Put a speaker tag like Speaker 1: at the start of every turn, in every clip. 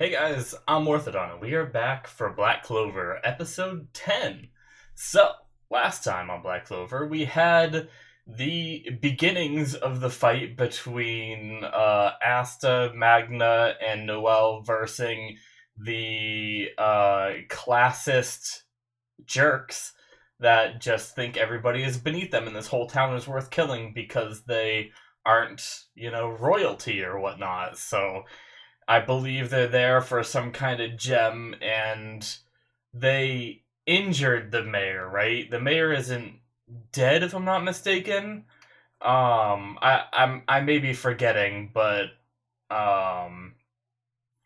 Speaker 1: Hey guys, I'm Morthadon, and we are back for Black Clover, episode 10. So, last time on Black Clover, we had the beginnings of the fight between Asta, Magna, and Noelle versing the classist jerks that just think everybody is beneath them and this whole town is worth killing because they aren't, royalty or whatnot. So, I believe they're there for some kind of gem, and they injured the mayor, right? The mayor isn't dead, if I'm not mistaken. I may be forgetting, but um,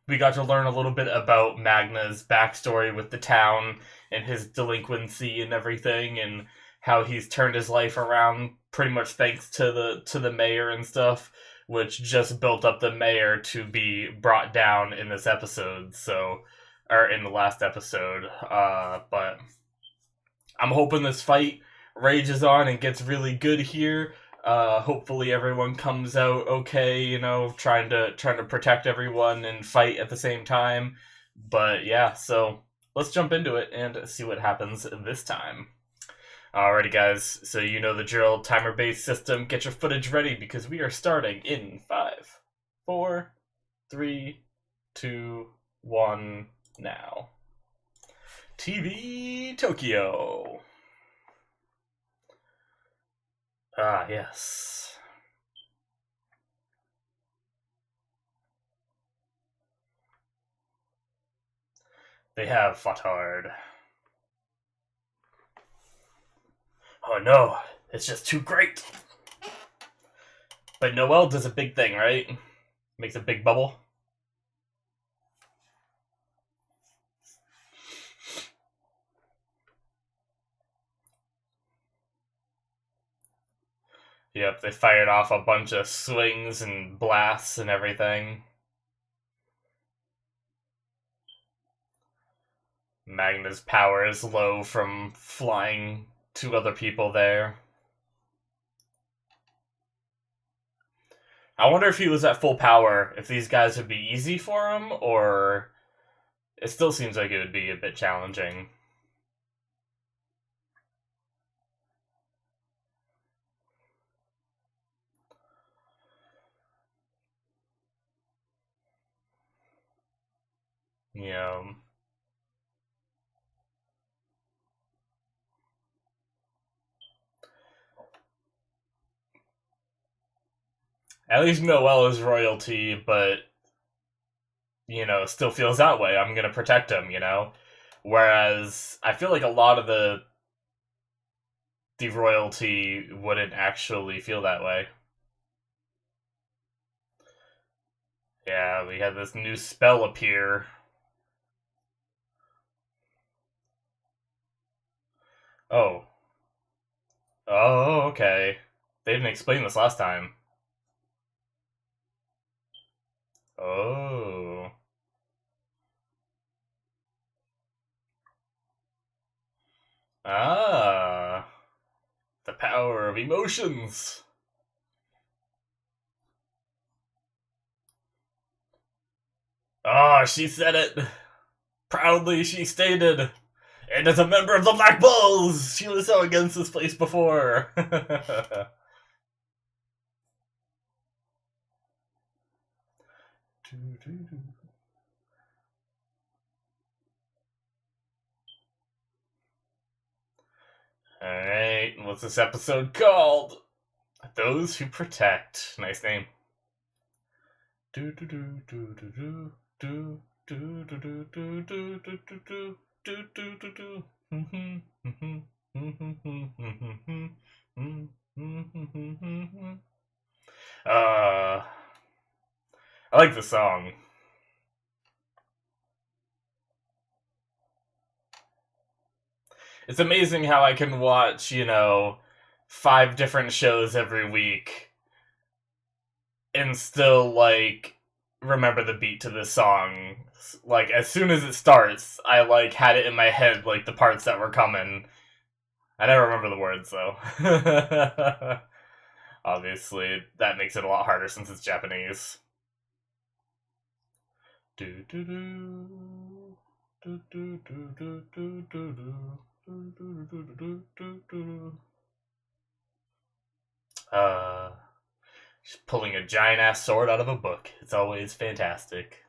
Speaker 1: we got to learn a little bit about Magna's backstory with the town and his delinquency and everything, and how he's turned his life around pretty much thanks to the mayor and stuff, which just built up the mayor to be brought down in this episode. So, or in the last episode. But I'm hoping this fight rages on and gets really good here. Hopefully everyone comes out okay, trying to protect everyone and fight at the same time. But yeah, so let's jump into it and see what happens this time. Alrighty, guys, so you know the drill. Timer based system. Get your footage ready because we are starting in 5, 4, 3, 2, 1, now. TV Tokyo. Ah, yes. They have fought hard. Oh no, it's just too great. But Noelle does a big thing, right? Makes a big bubble. Yep, they fired off a bunch of swings and blasts and everything. Magna's power is low from flying to other people there. I wonder if he was at full power, if these guys would be easy for him, or it still seems like it would be a bit challenging. You know, at least Noelle is royalty, but still feels that way. I'm gonna protect him. Whereas I feel like a lot of the royalty wouldn't actually feel that way. Yeah, we had this new spell appear. Oh. Oh, okay. They didn't explain this last time. Oh. Ah. The power of emotions. Ah, she said it. Proudly, she stated. And as a member of the Black Bulls, she was so against this place before. Alright, what's this episode called? Those Who Protect. Nice name. Uh, I like the song. It's amazing how I can watch, 5 different shows every week and still, like, remember the beat to this song. Like, as soon as it starts, I, like, had it in my head, like, the parts that were coming. I never remember the words, though. Obviously, that makes it a lot harder since it's Japanese. Do do do. Do do do do do do do. Do do do do do do. Just pulling a giant ass sword out of a book. It's always fantastic.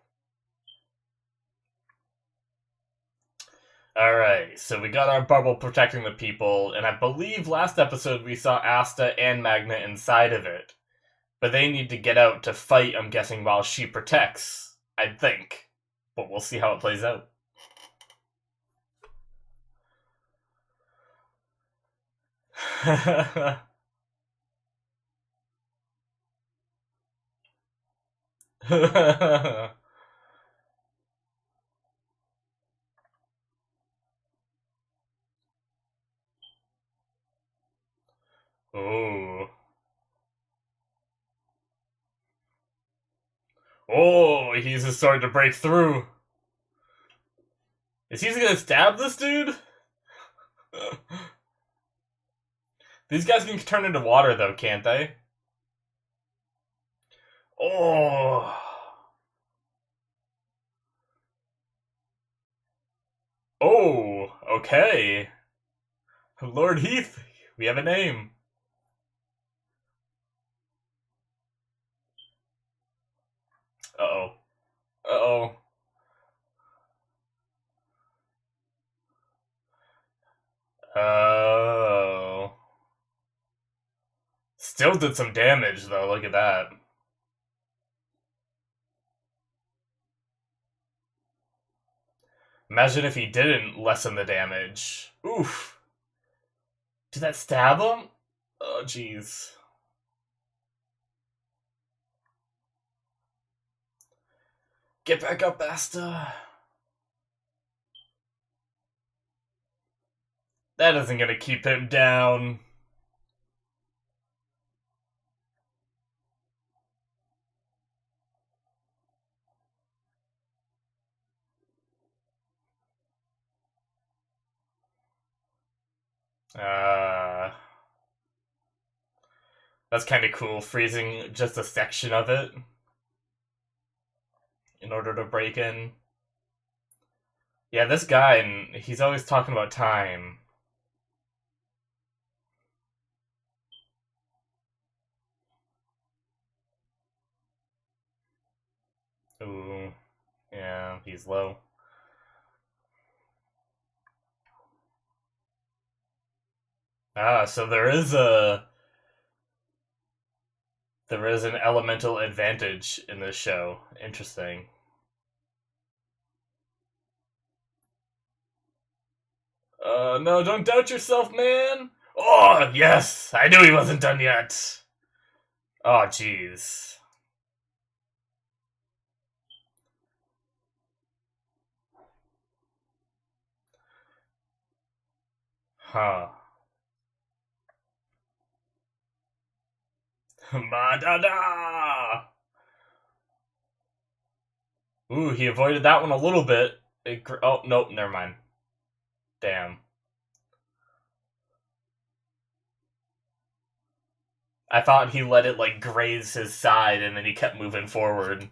Speaker 1: Alright, so we got our bubble protecting the people, and I believe last episode we saw Asta and Magna inside of it. But they need to get out to fight, I'm guessing, while she protects. I'd think. But we'll see how it plays out. Oh. Oh, he uses his sword to break through. Is he gonna stab this dude? These guys can turn into water, though, can't they? Oh. Oh, okay. Lord Heath, we have a name. Uh-oh. Uh-oh. Oh. Still did some damage, though. Look at that. Imagine if he didn't lessen the damage. Oof. Did that stab him? Oh, jeez. Get back up, Asta. That isn't gonna keep him down. That's kind of cool, freezing just a section of it in order to break in. Yeah, this guy, and he's always talking about time. Ooh, yeah, he's low. So there is an elemental advantage in this show. Interesting. No, don't doubt yourself, man. Oh, yes, I knew he wasn't done yet. Oh, jeez. Huh. Madada! Ooh, he avoided that one a little bit. Oh, nope, never mind. Damn. I thought he let it, like, graze his side, and then he kept moving forward.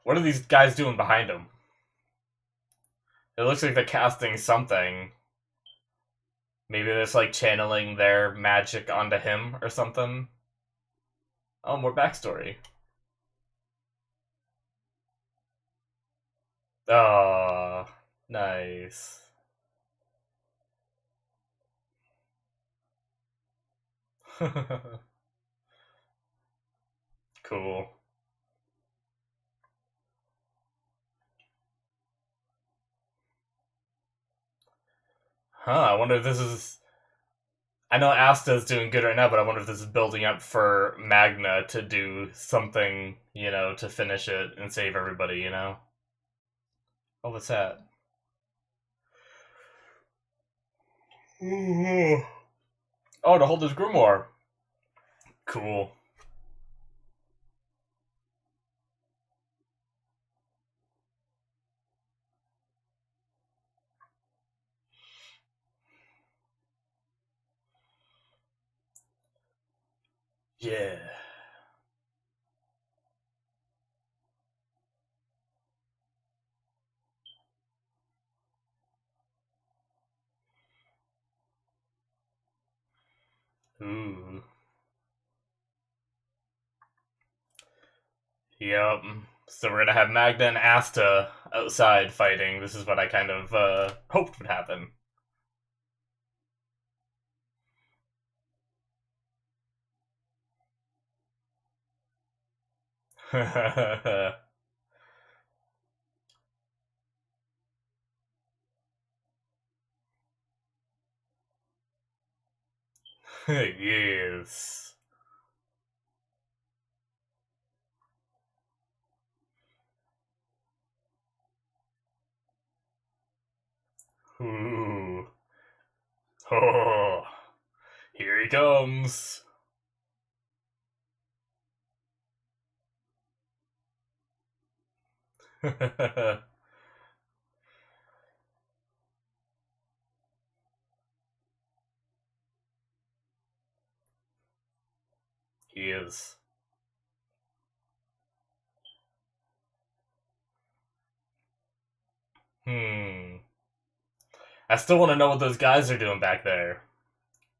Speaker 1: What are these guys doing behind him? It looks like they're casting something. Maybe they're just, like, channeling their magic onto him or something. Oh, more backstory. Oh, nice. Cool. Huh, I wonder if this is... I know Asta's doing good right now, but I wonder if this is building up for Magna to do something, to finish it and save everybody, Oh, what's that? Oh, to hold his grimoire. Cool. Yeah. Ooh. Yep. So we're gonna have Magna and Asta outside fighting. This is what I kind of hoped would happen. Yes. Ooh. Oh, here he comes. He is. Hmm. I still want to know what those guys are doing back there.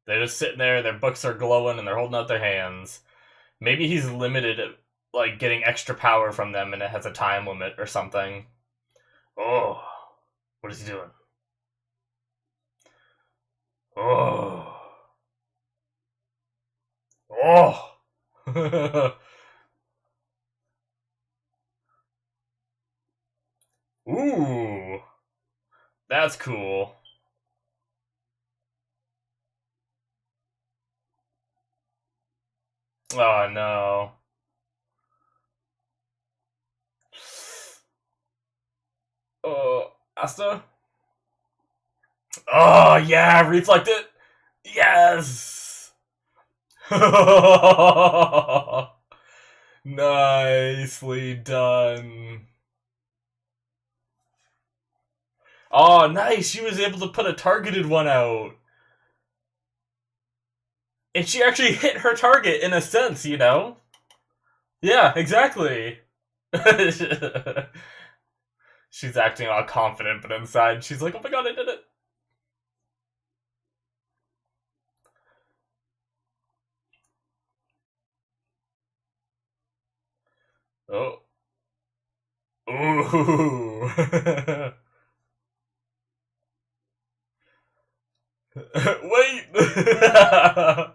Speaker 1: They're just sitting there, their books are glowing, and they're holding out their hands. Maybe he's limited at, like, getting extra power from them and it has a time limit or something. Oh, what is he doing? Oh. Oh. Ooh. That's cool. Oh, no. Oh, Asta? Oh, yeah, reflect it. Yes. Nicely done. Oh, nice. She was able to put a targeted one out. And she actually hit her target in a sense, you know? Yeah, exactly. She's acting all confident, but inside she's like, oh my god, I did it. Oh. Ooh. Wait!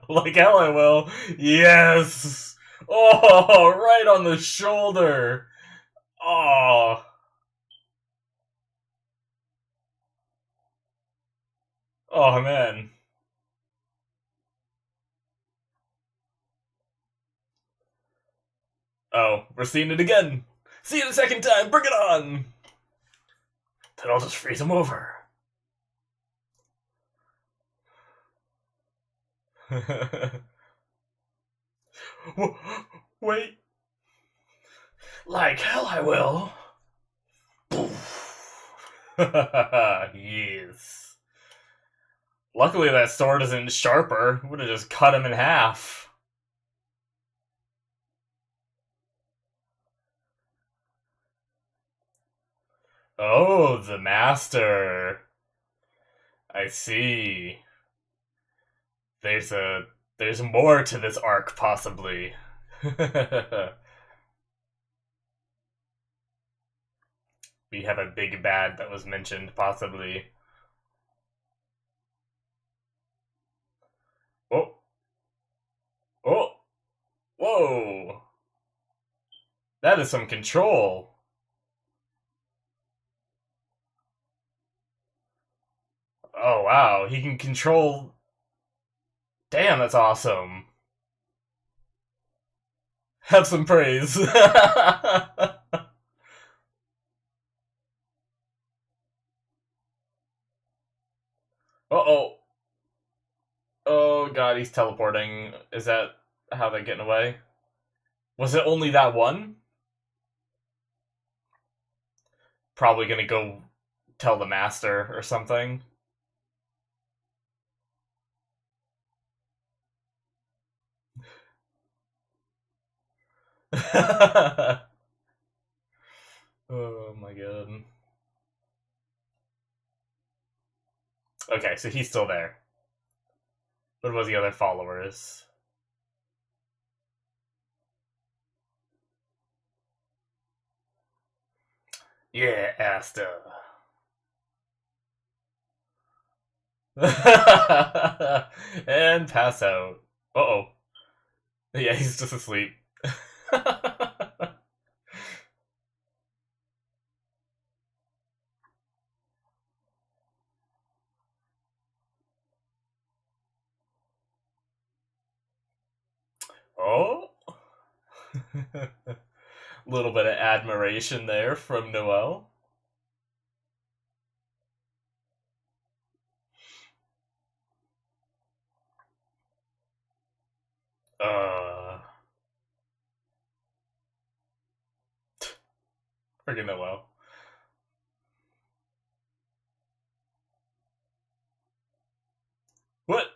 Speaker 1: Like hell I will. Yes! Oh, right on the shoulder. Oh. Oh, man. Oh, we're seeing it again. See it a second time. Bring it on. Then I'll just freeze him over. Wait. Like hell I will. Yes. Luckily that sword isn't sharper. Would have just cut him in half. Oh, the master. I see. There's a there's more to this arc possibly. We have a big bad that was mentioned possibly. Oh, oh, whoa. That is some control. Oh wow, he can control. Damn, that's awesome. Have some praise. Uh-oh. Oh god, he's teleporting. Is that how they're getting away? Was it only that one? Probably gonna go tell the master or something. Oh my god. Okay, so he's still there. What about the other followers? Yeah, Asta. And pass out. Uh-oh. Yeah, he's just asleep. Oh. Little bit of admiration there from Noel. Uh, Freaking Noel. What?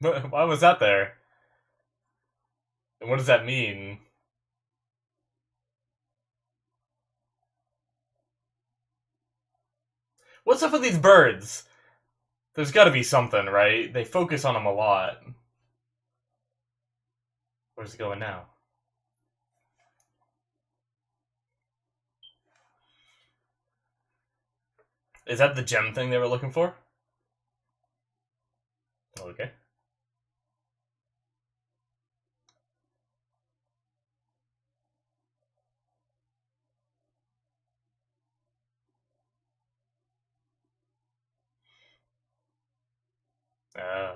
Speaker 1: Why was that there? And what does that mean? What's up with these birds? There's gotta be something, right? They focus on them a lot. Where's it going now? Is that the gem thing they were looking for? Okay. Uh,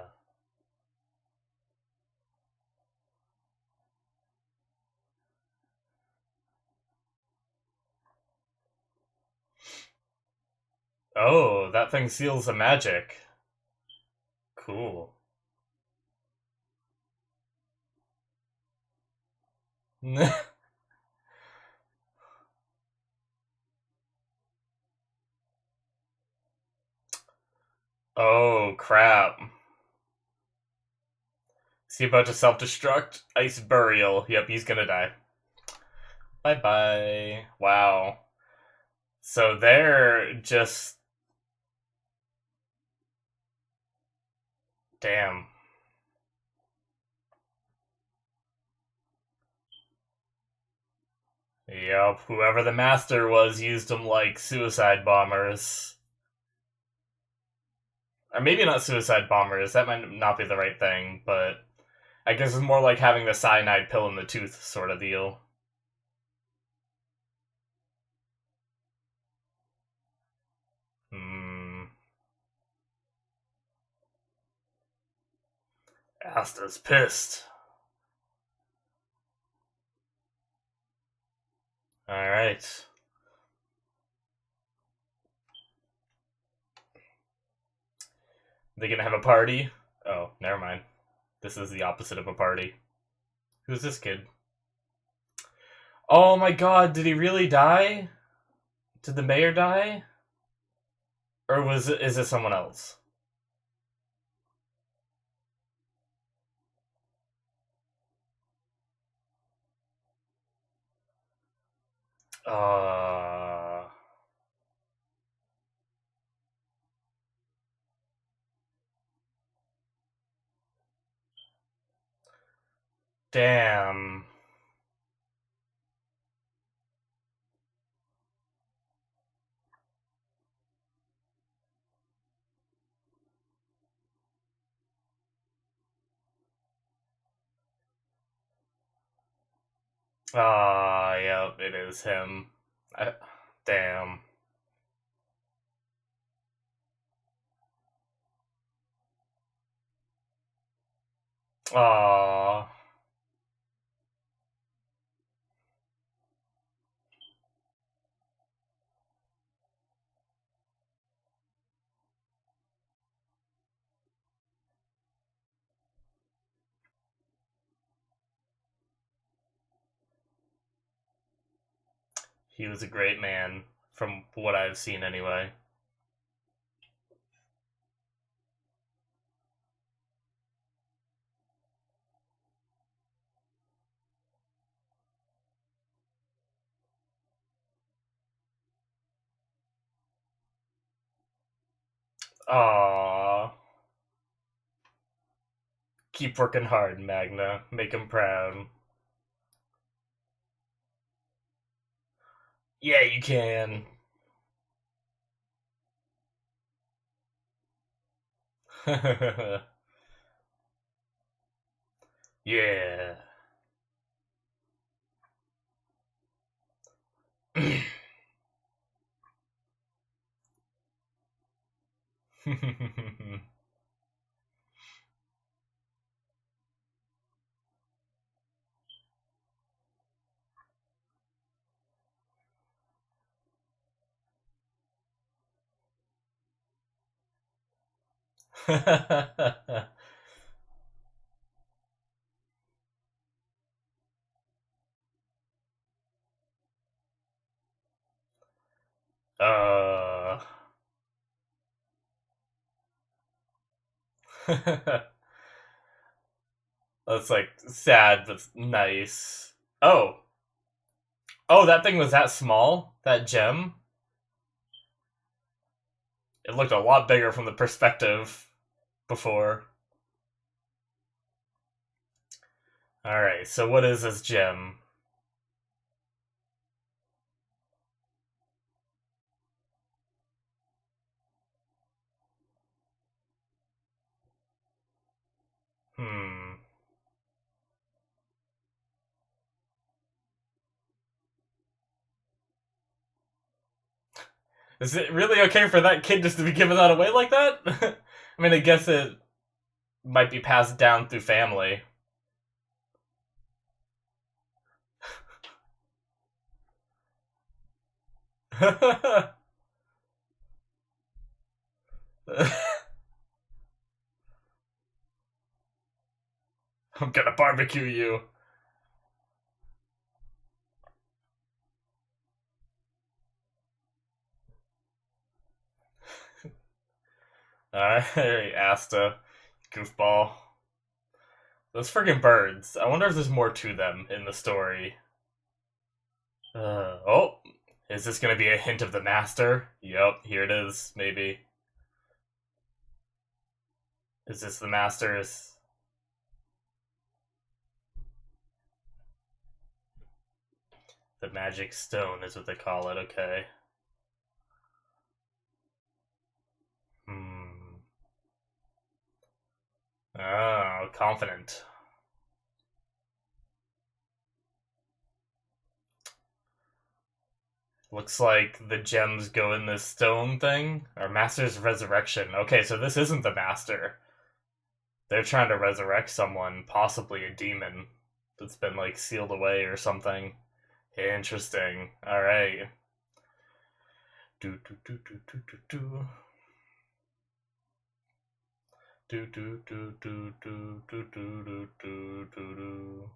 Speaker 1: oh, that thing seals the magic. Cool. Oh, crap. Is he about to self-destruct? Ice burial. Yep, he's gonna die. Bye-bye. Wow. So they're just... Damn. Yep, whoever the master was used them like suicide bombers. Or maybe not suicide bombers, that might not be the right thing, but I guess it's more like having the cyanide pill in the tooth sort of deal. Hmm. Asta's pissed. Alright. They gonna have a party? Oh, never mind. This is the opposite of a party. Who's this kid? Oh my god, did he really die? Did the mayor die? Or is it someone else? Uh Damn. Ah, yep, it is him. I, damn. Ah, he was a great man, from what I've seen anyway. Aww. Keep working hard, Magna. Make him proud. Yeah, you can. Yeah. uh. That's like sad but nice. Oh. Oh, that thing was that small? That gem? It looked a lot bigger from the perspective before. Alright, so what is this gem? Hmm. Is it really okay for that kid just to be giving that away like that? I mean, I guess it might be passed down through family. I'm gonna barbecue you. Alright, Asta. Goofball. Those friggin' birds. I wonder if there's more to them in the story. Oh, is this gonna be a hint of the master? Yep, here it is, maybe. Is this the master's? The magic stone is what they call it, okay. Hmm. Oh, confident. Looks like the gems go in this stone thing. Our master's resurrection. Okay, so this isn't the master. They're trying to resurrect someone, possibly a demon that's been like sealed away or something. Interesting. All right. Do do do do do do do. Do do do do do do do do do do.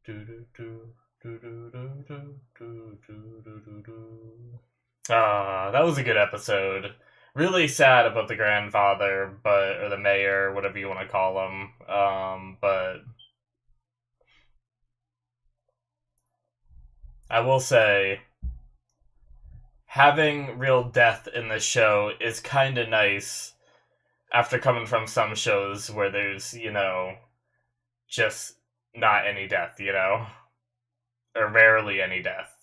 Speaker 1: Do do do do do do do do do do do. Ah, that was a good episode. Really sad about the grandfather, but or the mayor, whatever you want to call him. But I will say, having real death in the show is kind of nice. After coming from some shows where there's, just not any death, or rarely any death.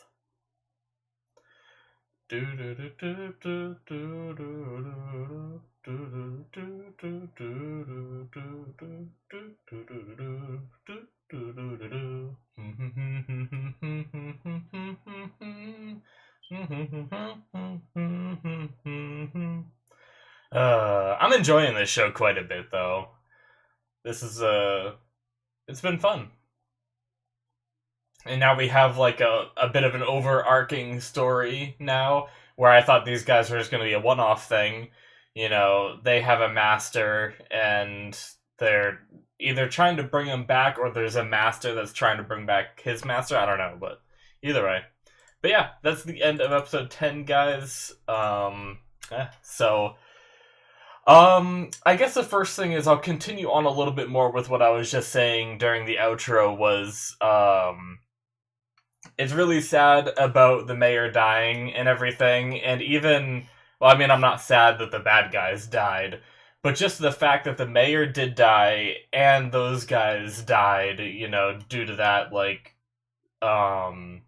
Speaker 1: I'm enjoying this show quite a bit, though. This is it's been fun. And now we have like a bit of an overarching story now, where I thought these guys were just going to be a one-off thing. They have a master, and they're either trying to bring him back, or there's a master that's trying to bring back his master. I don't know, but either way. But yeah, that's the end of episode 10, guys. So I guess the first thing is I'll continue on a little bit more with what I was just saying during the outro was, it's really sad about the mayor dying and everything, and even, Well, I mean, I'm not sad that the bad guys died, but just the fact that the mayor did die and those guys died, due to that, like, um,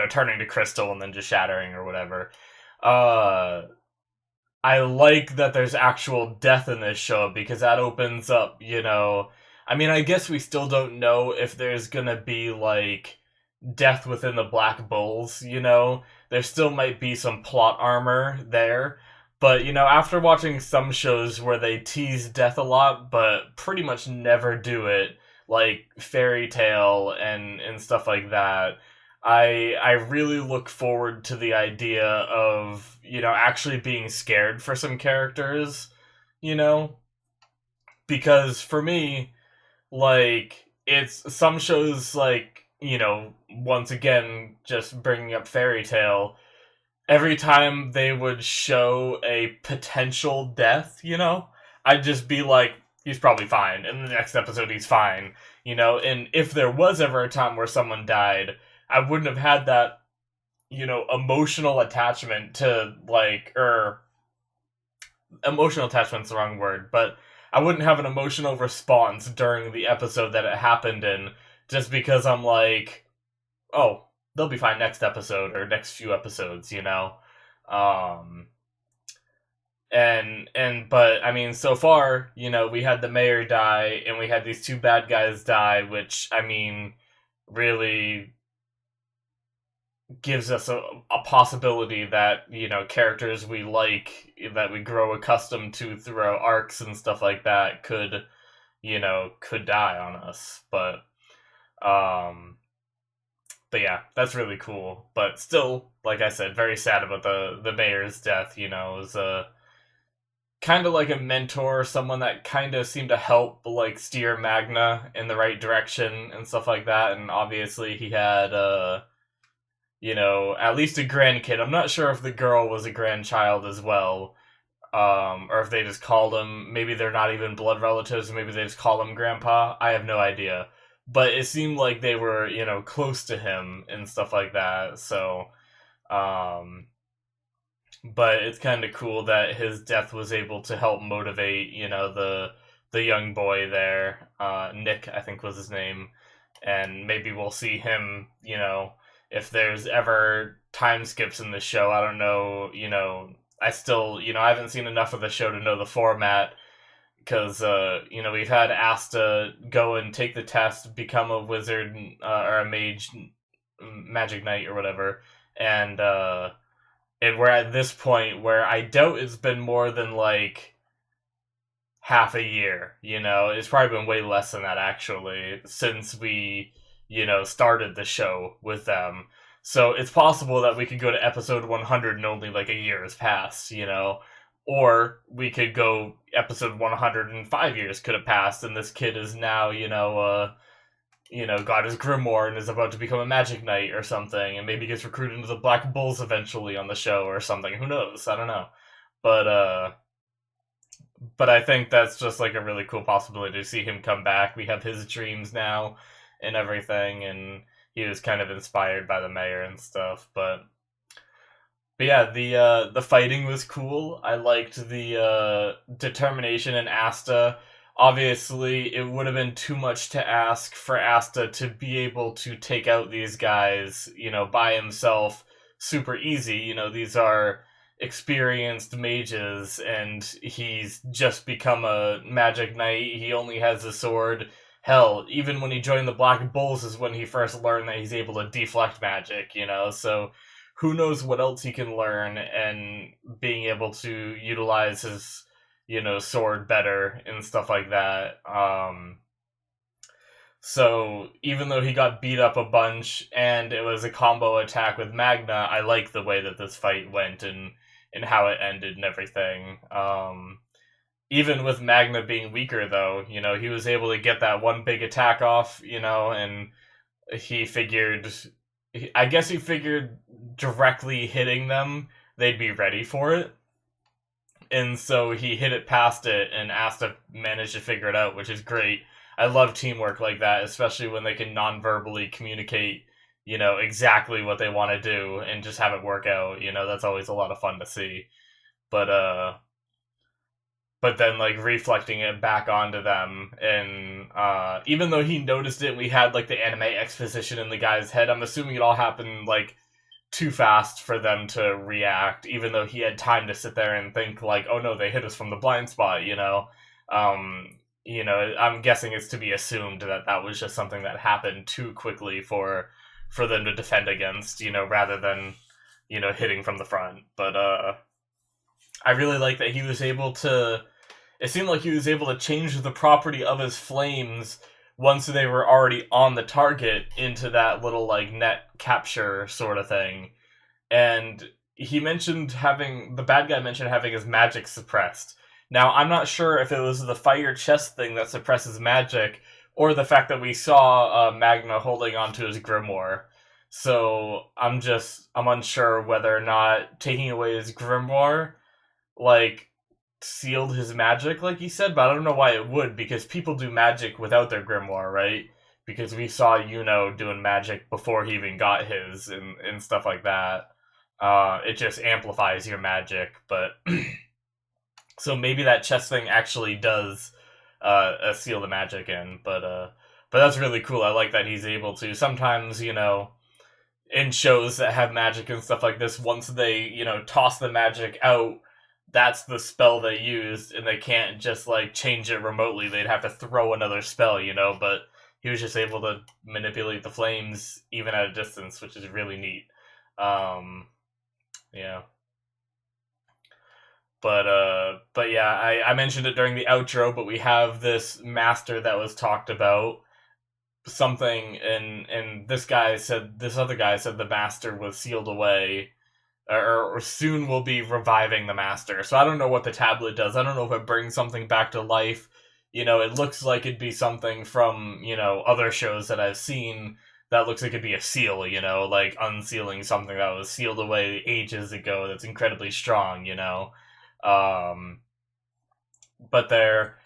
Speaker 1: turning to crystal and then just shattering or whatever. Uh, I like that there's actual death in this show because that opens up, I mean, I guess we still don't know if there's gonna be, like, death within the Black Bulls, There still might be some plot armor there. But, after watching some shows where they tease death a lot, but pretty much never do it, like Fairy Tale and stuff like that, I really look forward to the idea of, actually being scared for some characters, you know? Because for me, like, it's some shows like, once again, just bringing up Fairy Tale, every time they would show a potential death, I'd just be like, he's probably fine. In the next episode, he's fine, And if there was ever a time where someone died, I wouldn't have had that, emotional attachment to, like, or emotional attachment's the wrong word, but I wouldn't have an emotional response during the episode that it happened in, just because I'm like, oh, they'll be fine next episode or next few episodes, Um, but I mean, so far, we had the mayor die and we had these two bad guys die, which, I mean, really gives us a possibility that, characters we like, that we grow accustomed to through our arcs and stuff like that could die on us. Um, but yeah, that's really cool. But still, like I said, very sad about the mayor's death, It was kind of like a mentor, someone that kind of seemed to help, like, steer Magna in the right direction and stuff like that. And obviously he had, at least a grandkid. I'm not sure if the girl was a grandchild as well, or if they just called him. Maybe they're not even blood relatives. Maybe they just call him Grandpa. I have no idea. But it seemed like they were, close to him and stuff like that. So, but it's kind of cool that his death was able to help motivate, the young boy there. Nick, I think was his name, and maybe we'll see him, if there's ever time skips in the show. I don't know, I still, I haven't seen enough of the show to know the format, because, we've had Asta go and take the test, become a wizard, or a mage, magic knight or whatever, and we're at this point where I doubt it's been more than, like, half a year, It's probably been way less than that, actually, since we, started the show with them. So it's possible that we could go to episode 100 and only, like, a year has passed, Or we could go episode 100 and 5 years could have passed, and this kid is now, got his grimoire and is about to become a magic knight or something, and maybe gets recruited into the Black Bulls eventually on the show or something. Who knows? I don't know. But I think that's just, like, a really cool possibility to see him come back. We have his dreams now and everything, and he was kind of inspired by the mayor and stuff. But yeah, the fighting was cool. I liked the determination in Asta. Obviously, it would have been too much to ask for Asta to be able to take out these guys, by himself super easy. These are experienced mages, and he's just become a magic knight. He only has a sword. Hell, even when he joined the Black Bulls is when he first learned that he's able to deflect magic, So who knows what else he can learn, and being able to utilize his, sword better and stuff like that. So even though he got beat up a bunch and it was a combo attack with Magna, I like the way that this fight went and how it ended and everything. Even with Magna being weaker, though, he was able to get that one big attack off, and he figured, I guess he figured directly hitting them, they'd be ready for it. And so he hit it past it, and Asta managed to figure it out, which is great. I love teamwork like that, especially when they can non-verbally communicate, exactly what they want to do and just have it work out. That's always a lot of fun to see. but but then like reflecting it back onto them, and even though he noticed it, we had like the anime exposition in the guy's head. I'm assuming it all happened like too fast for them to react, even though he had time to sit there and think like, oh no, they hit us from the blind spot, um I'm guessing it's to be assumed that that was just something that happened too quickly for them to defend against, rather than hitting from the front. But I really like that he was able to, it seemed like he was able to change the property of his flames once they were already on the target into that little like net capture sort of thing. And he mentioned having, the bad guy mentioned having his magic suppressed. Now, I'm not sure if it was the fire chest thing that suppresses magic, or the fact that we saw Magna holding onto his grimoire. So I'm unsure whether or not taking away his grimoire like sealed his magic, like he said, but I don't know why it would, because people do magic without their grimoire, right? Because we saw doing magic before he even got his, and stuff like that. It just amplifies your magic, but so maybe that chest thing actually does seal the magic in, but that's really cool. I like that he's able to. Sometimes, in shows that have magic and stuff like this, once they, toss the magic out, that's the spell they used, and they can't just like change it remotely. They'd have to throw another spell, but he was just able to manipulate the flames even at a distance, which is really neat. Yeah. But yeah, I mentioned it during the outro, but we have this master that was talked about. Something, and this other guy said the master was sealed away, or soon will be reviving the master. So I don't know what the tablet does. I don't know if it brings something back to life. It looks like it'd be something from, other shows that I've seen that looks like it'd be a seal, like unsealing something that was sealed away ages ago that's incredibly strong, Um, but they're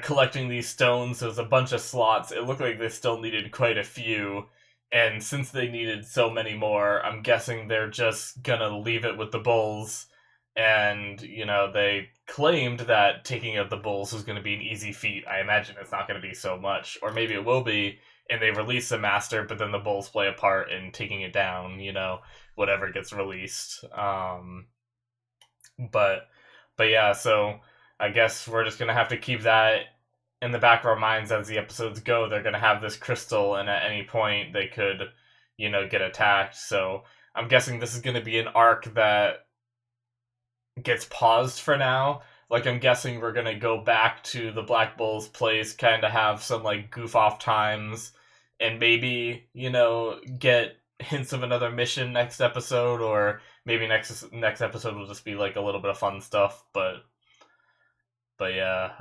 Speaker 1: collecting these stones. There's a bunch of slots. It looked like they still needed quite a few, and since they needed so many more, I'm guessing they're just gonna leave it with the bulls. And they claimed that taking out the bulls was going to be an easy feat. I imagine it's not going to be so much, or maybe it will be, and they release the master, but then the bulls play a part in taking it down. Whatever gets released. But yeah, so I guess we're just gonna have to keep that in the back of our minds as the episodes go. They're gonna have this crystal, and at any point they could, get attacked. So I'm guessing this is gonna be an arc that gets paused for now. Like, I'm guessing we're gonna go back to the Black Bull's place, kind of have some like goof off times, and maybe get hints of another mission next episode, or maybe next episode will just be like a little bit of fun stuff. But yeah,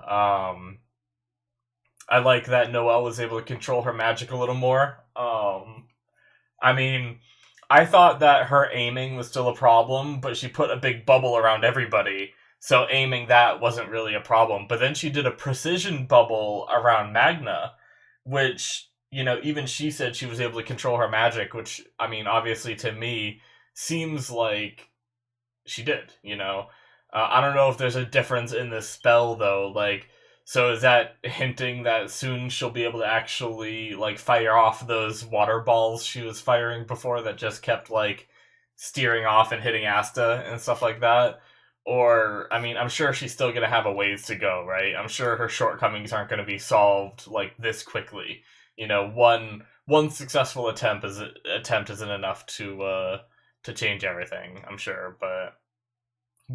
Speaker 1: I like that Noelle was able to control her magic a little more. I mean, I thought that her aiming was still a problem, but she put a big bubble around everybody, so aiming that wasn't really a problem. But then she did a precision bubble around Magna, which, even she said she was able to control her magic, which, I mean, obviously to me, seems like she did, I don't know if there's a difference in the spell, though, like, so is that hinting that soon she'll be able to actually, like, fire off those water balls she was firing before that just kept, like, steering off and hitting Asta and stuff like that? Or, I mean, I'm sure she's still gonna have a ways to go, right? I'm sure her shortcomings aren't gonna be solved, like, this quickly. One successful attempt isn't enough to change everything, I'm sure, but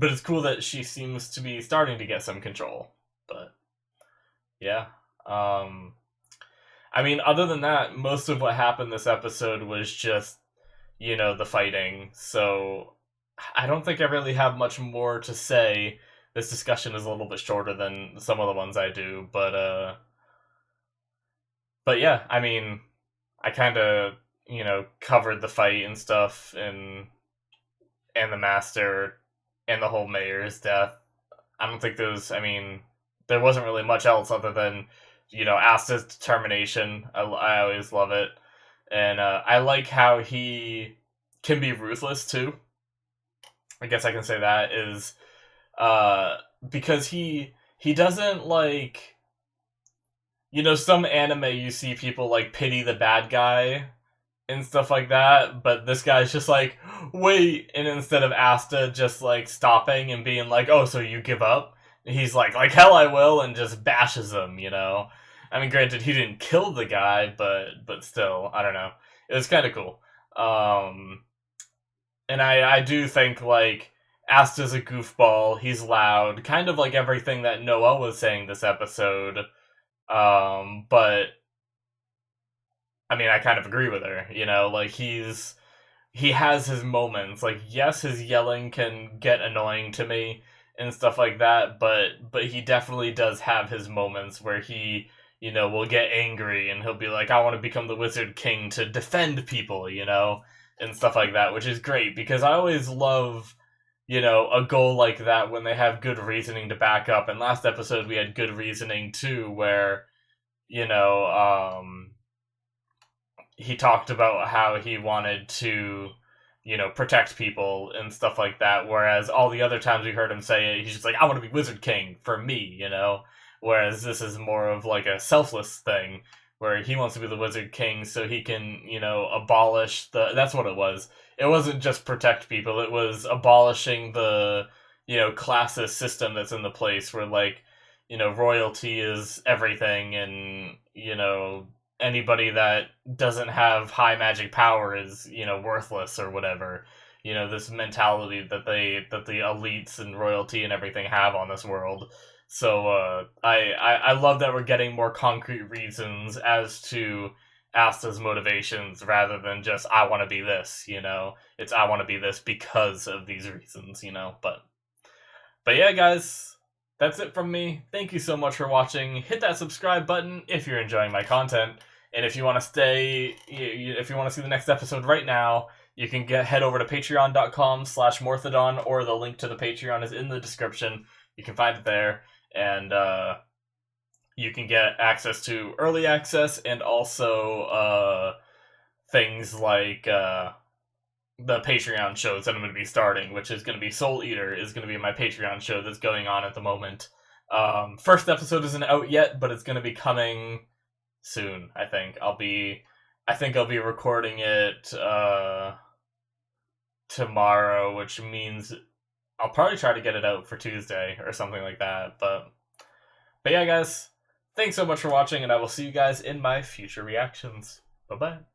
Speaker 1: it's cool that she seems to be starting to get some control. But yeah. I mean, other than that, most of what happened this episode was just, the fighting. So I don't think I really have much more to say. This discussion is a little bit shorter than some of the ones I do, but yeah, I mean, I kind of, covered the fight and stuff, and the master and the whole mayor's death. I don't think I mean, there wasn't really much else other than, Asta's determination. I always love it. And I like how he can be ruthless, too. I guess I can say that is, uh, because he doesn't like, some anime you see people like pity the bad guy and stuff like that, but this guy's just like, wait, and instead of Asta just like stopping and being like, oh, so you give up, he's like hell I will, and just bashes him. I mean, granted, he didn't kill the guy, but still, I don't know, it was kind of cool. And I do think like Asta's a goofball, he's loud, kind of like everything that Noah was saying this episode. But I mean, I kind of agree with her. Like he has his moments. Like, yes, his yelling can get annoying to me and stuff like that, but he definitely does have his moments where he, will get angry and he'll be like, I want to become the Wizard King to defend people, and stuff like that, which is great because I always love, a goal like that when they have good reasoning to back up. And last episode we had good reasoning too, where, you know, um, he talked about how he wanted to, protect people and stuff like that. Whereas all the other times we heard him say it, he's just like, I want to be Wizard King for me. Whereas this is more of like a selfless thing where he wants to be the Wizard King so he can, abolish that's what it was. It wasn't just protect people, it was abolishing the, classist system that's in the place where like, royalty is everything and, anybody that doesn't have high magic power is, worthless or whatever. This mentality that the elites and royalty and everything have on this world. So I love that we're getting more concrete reasons as to Asta's motivations rather than just I want to be this. It's I want to be this because of these reasons. But yeah, guys, that's it from me. Thank you so much for watching. Hit that subscribe button if you're enjoying my content. And if you want to if you want to see the next episode right now, you can head over to patreon.com/Morthadon, or the link to the Patreon is in the description. You can find it there. And you can get access to early access and also things like the Patreon shows that I'm going to be starting, which is going to be Soul Eater is going to be my Patreon show that's going on at the moment. First episode isn't out yet, but it's going to be coming soon. I think I'll be recording it tomorrow, which means I'll probably try to get it out for Tuesday or something like that. But yeah, guys, thanks so much for watching, and I will see you guys in my future reactions. Bye bye.